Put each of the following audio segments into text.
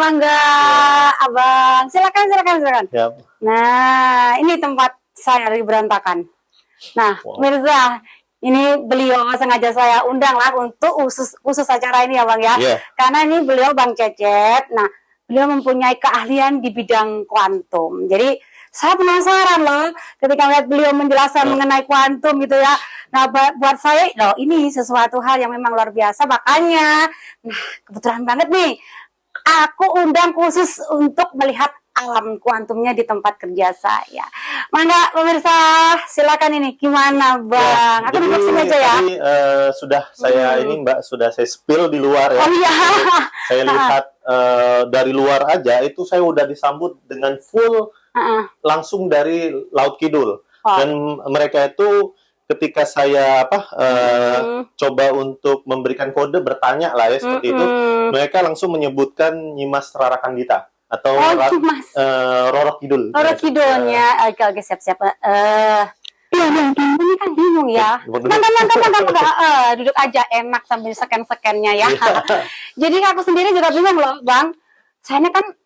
mangga, Abang. Silakan, silakan, silakan. Yap. Nah, ini tempat saya lagi berantakan. Nah, Mirza, ini beliau sengaja saya undang lah untuk khusus acara ini ya Bang ya. Karena ini beliau Bang Cecep. Nah, beliau mempunyai keahlian di bidang kuantum. Jadi saya penasaran loh ketika melihat beliau menjelaskan mengenai kuantum gitu ya. Nah, buat saya loh ini sesuatu hal yang memang luar biasa. Makanya, nah kebetulan banget nih, aku undang khusus untuk melihat alam kuantumnya di tempat kerja saya. Mangga pemirsa, silakan ini gimana Bang? Aku duduk sini aja ya. Tadi sudah saya ini Mbak sudah saya spill di luar ya. Oh iya. Saya lihat dari luar aja itu saya udah disambut dengan full langsung dari Laut Kidul. Dan mereka itu ketika saya coba untuk memberikan kode bertanya lah ya seperti itu, mereka langsung menyebutkan Nyimas Rara Kandita atau Roro Kidul. Roro Kidulnya, oke siap-siap. Ini kan bingung ya. Mangga, duduk aja enak sambil scan-scannya ya. Jadi aku sendiri juga bingung loh, Bang. Saya kan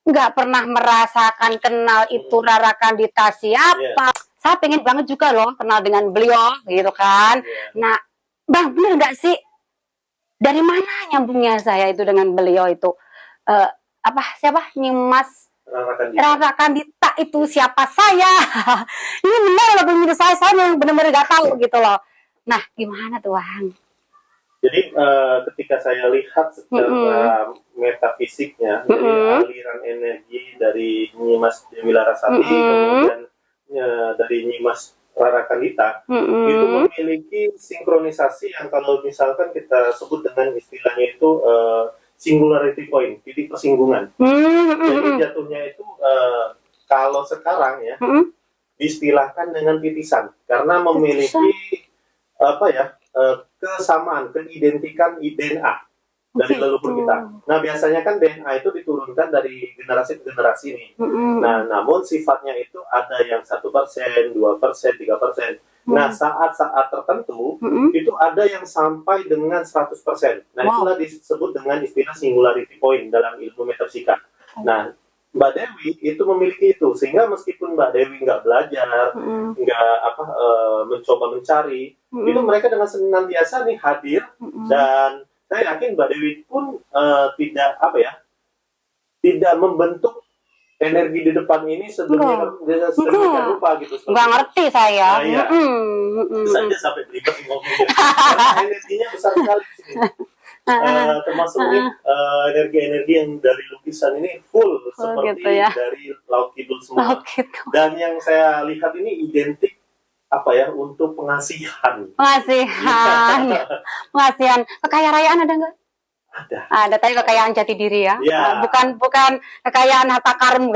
nggak pernah merasakan kenal itu Rara Kandita siapa. Saya pengen banget juga loh kenal dengan beliau, gitu kan. Nah, Bang, bener nggak sih? Dari mana nyambungnya saya itu dengan beliau itu? Siapa? Nyimas Rara Kandita itu siapa saya? Ini benar loh pemirsa saya yang benar-benar nggak tahu gitu loh. Nah, gimana tuh Bang? Jadi ketika saya lihat secara metafisiknya, dari aliran energi dari Nyimas Dewi Larasati, kemudian dari Nyimas Rara Kandita, itu memiliki sinkronisasi yang kalau misalkan kita sebut dengan istilahnya itu singularity point, titik persinggungan. Jadi jatuhnya itu kalau sekarang ya diistilahkan dengan titisan, karena memiliki kesamaan, keidentikan DNA dari leluhur kita. Nah, biasanya kan DNA itu diturunkan dari generasi ke generasi nih. Nah, namun sifatnya itu ada yang 1%, 2%, 3%. Nah, saat-saat tertentu itu ada yang sampai dengan 100%. Nah, itulah disebut dengan istilah singularity point dalam ilmu metafisika. Nah, Mbak Dewi itu memiliki itu, sehingga meskipun Mbak Dewi nggak belajar, nggak mencoba mencari, itu mereka dengan senantiasa nih hadir, dan saya yakin Mbak Dewi pun tidak membentuk energi di depan ini sedemikian rupa gitu. Nggak ngerti saya. Saja sampai beribet ngomongnya. Energinya besar sekali di sini. Termasuk energi-energi yang dari lukisan ini full seperti dari Laut Kidul semua. Dan yang saya lihat ini identik untuk pengasihan. Pengasihan. Kekayaan ada nggak? Ada, tapi kekayaan jati diri ya. Bukan kekayaan harta karun.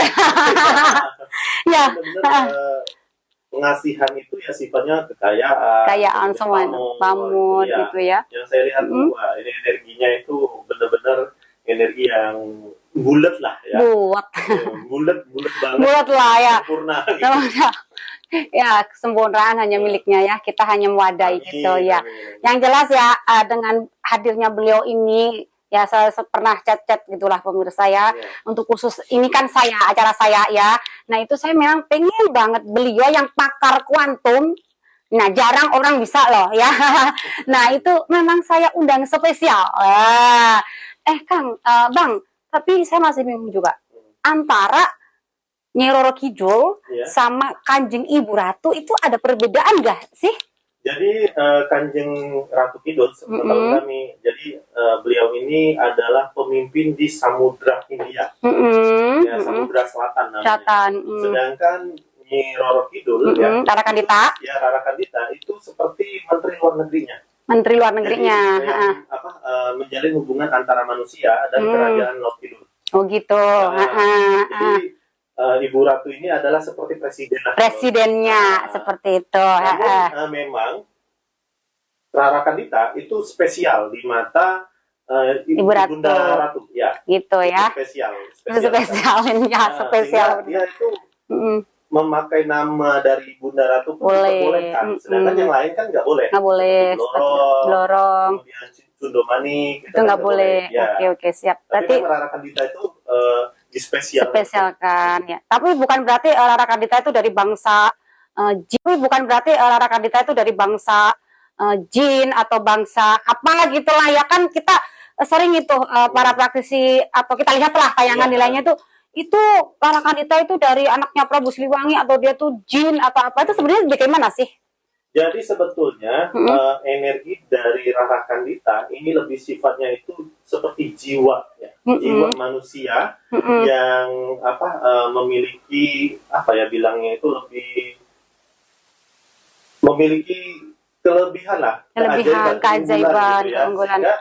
Pengasihan itu ya sifatnya kekayaan semua pamut gitu ya. Yang saya lihat ini energinya itu benar-benar energi yang bulat lah ya. Bulat banget. Bulat lah ya. Sempurna. Gitu. Ya, kesempurnaan hanya miliknya ya. Kita hanya mewadai gitu ya. Yang jelas ya dengan hadirnya beliau ini ya saya pernah chat gitulah pemirsa ya. Untuk khusus ini kan acara saya ya. Nah, itu saya memang pengen banget beliau yang pakar kuantum. Nah, jarang orang bisa loh ya. Nah, itu memang saya undang spesial. Kang, Bang, tapi saya masih bingung juga. Antara Nyi Roro Kidul sama Kanjeng Ibu Ratu itu ada perbedaan nggak sih? Jadi Kanjeng Ratu Kidul menurut kami, jadi beliau ini adalah pemimpin di Samudra Hindia, ya, Samudra Selatan namanya. Sedangkan Nyi Roro Kidul, Rara Kandita, Rara Kandita itu seperti Menteri Luar Negerinya. Menteri Luar Negerinya. Jadi, menjalin hubungan antara manusia dan kerajaan Laut Kidul. Oh gitu. Jadi Ibu Ratu ini adalah seperti presiden. Presidennya seperti itu. Memang Rara Kandita itu spesial di mata Ibu Bunda Ratu. Ya. Gitu ya. Spesial. Dia itu memakai nama dari Bunda Ratu pun diperbolehkan. Sedangkan yang lain kan nggak boleh. Nggak boleh. Blorong. Kemudian Cundomani. Itu nggak boleh. Oke, siap. Tapi Rara Kandita itu dispesialkan. Spesialkan ya. Tapi bukan berarti Rara Kadita itu dari bangsa jin, bukan berarti Rara Kadita itu dari bangsa jin atau bangsa apa gitulah ya, kan kita sering itu para praktisi atau kita lihatlah tayangan nilainya itu Rara Kadita itu dari anaknya Prabu Siliwangi atau dia tuh jin atau apa, itu sebenarnya bagaimana sih? Jadi sebetulnya energi dari Rara Kadita ini lebih sifatnya itu seperti jiwa ya, jiwa manusia yang memiliki apa ya bilangnya itu lebih memiliki kelebihan lah, keajaiban, keunggulan, sehingga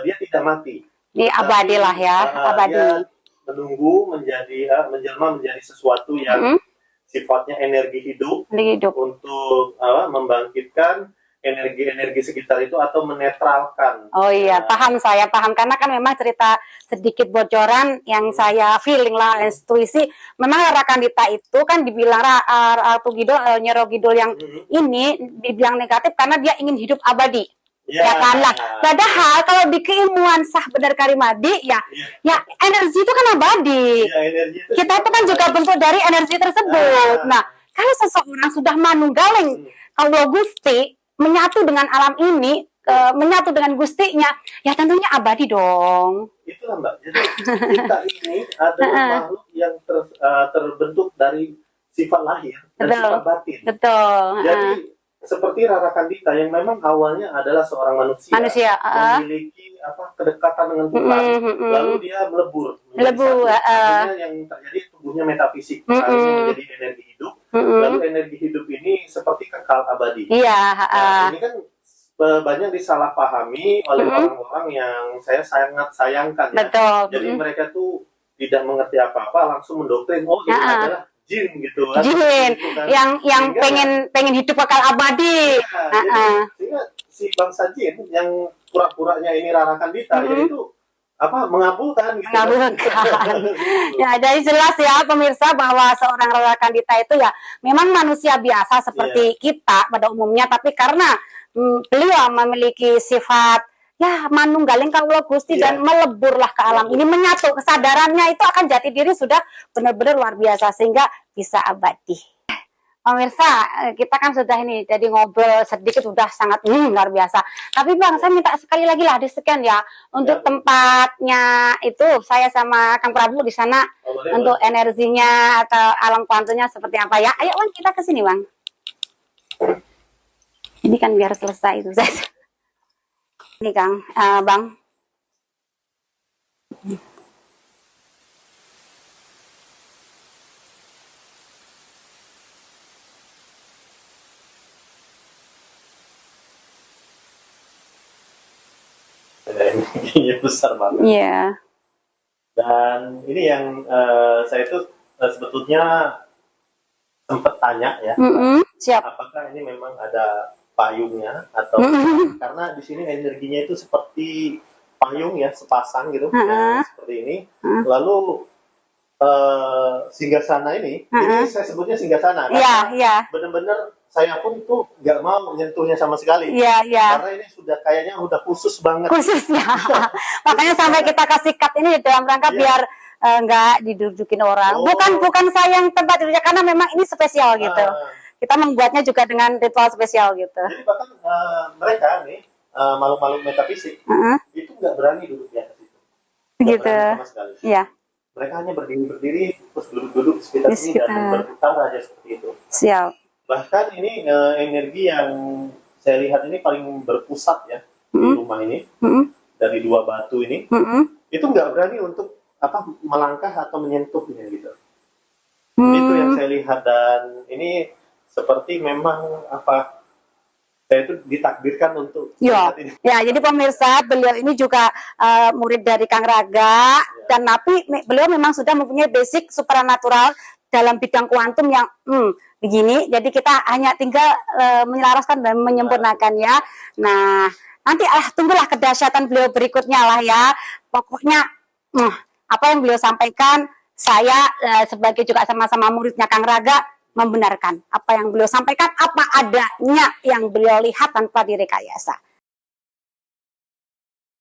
dia tidak mati. Di abadi lah ya, abadi. Dia menunggu menjelma menjadi sesuatu yang sifatnya energi hidup untuk membangkitkan energi-energi sekitar itu atau menetralkan. Oh iya, saya paham karena kan memang cerita sedikit bocoran yang saya feeling lah, intuisi, memang Rara Kadita itu kan dibilang Ratu Kidul, Nyiro Kidul yang ini dibilang negatif karena dia ingin hidup abadi. Ya kan lah. Padahal kalau di keilmuan Sah Benar Karimadi ya energi itu kan abadi. Kita itu kan juga bentuk dari energi tersebut. Nah, kalau seseorang sudah manunggaling kalau Gusti menyatu dengan alam ini, menyatu dengan Gustinya, ya tentunya abadi dong. Itulah Mbak. Jadi kita ini adalah makhluk yang terbentuk dari sifat lahir dan sifat batin. Betul. Jadi seperti Rara Kadita yang memang awalnya adalah seorang manusia memiliki kedekatan dengan Tuhan, lalu dia melebur akhirnya yang terjadi tubuhnya metafisik, akhirnya menjadi energi hidup, lalu energi hidup ini seperti kekal abadi. Nah, ini kan banyak disalahpahami oleh orang-orang yang saya sangat sayangkan ya. Jadi mereka tuh tidak mengerti apa-apa, langsung mendoktrin ini adalah jin gitu kan. Jin yang sehingga, pengen hidup kekal abadi. Sehingga si bangsa jin yang pura-puranya ini Rara Kadita yaitu mengabulkan gitu. Ya, jadi jelas ya pemirsa bahwa seorang Rara Kadita itu ya memang manusia biasa seperti kita pada umumnya, tapi karena beliau memiliki sifat ya manunggaling kawula Gusti dan meleburlah ke alam ini, menyatu kesadarannya itu akan jati diri sudah benar-benar luar biasa sehingga bisa abadi. Pemirsa, kita kan sudah ini jadi ngobrol sedikit sudah sangat luar biasa. Tapi Bang, saya minta sekali lagi lah di-scan ya untuk tempatnya itu, saya sama Kang Prabu di sana untuk energinya atau alam kuantumnya seperti apa ya. Ayo Bang, kita ke sini Bang. Ini kan biar selesai itu saya. Ini Kang, Bang. Energinya besar banget. Iya. Dan ini yang saya itu sebetulnya sempat tanya ya, siap. Apakah ini memang ada payungnya atau karena di sini energinya itu seperti payung ya, sepasang gitu, seperti ini. Lalu singgasana ini saya sebutnya singgasana karena benar-benar saya pun tuh nggak mau menyentuhnya sama sekali. Karena ini sudah kayaknya udah khusus banget. Khusus ya. Makanya sampai kita kasih cut ini dalam rangka biar nggak didudukin orang. Bukan saya yang tempat duduknya, karena memang ini spesial gitu. Kita membuatnya juga dengan ritual spesial gitu. Jadi bahkan mereka nih makhluk-makhluk metafisik itu nggak berani duduk di atas itu. Gitu. Sama sekali. Iya. Mereka hanya berdiri terus duduk-duduk di sekitar sini dan berputar aja seperti itu. Siap. Bahkan ini energi yang saya lihat ini paling berpusat ya di rumah ini dari dua batu ini itu nggak berani untuk melangkah atau menyentuhnya gitu. Itu yang saya lihat, dan ini seperti memang saya itu ditakdirkan untuk ya. Jadi pemirsa, beliau ini juga murid dari Kang Raga dan tapi beliau memang sudah mempunyai basic supranatural dalam bidang kuantum yang begini. Jadi kita hanya tinggal menyelaraskan dan menyempurnakan ya. Nah, nanti tunggulah kedahsyatan beliau berikutnya lah ya. Pokoknya apa yang beliau sampaikan, saya sebagai juga sama-sama muridnya Kang Raga membenarkan apa yang beliau sampaikan, apa adanya yang beliau lihat tanpa direkayasa.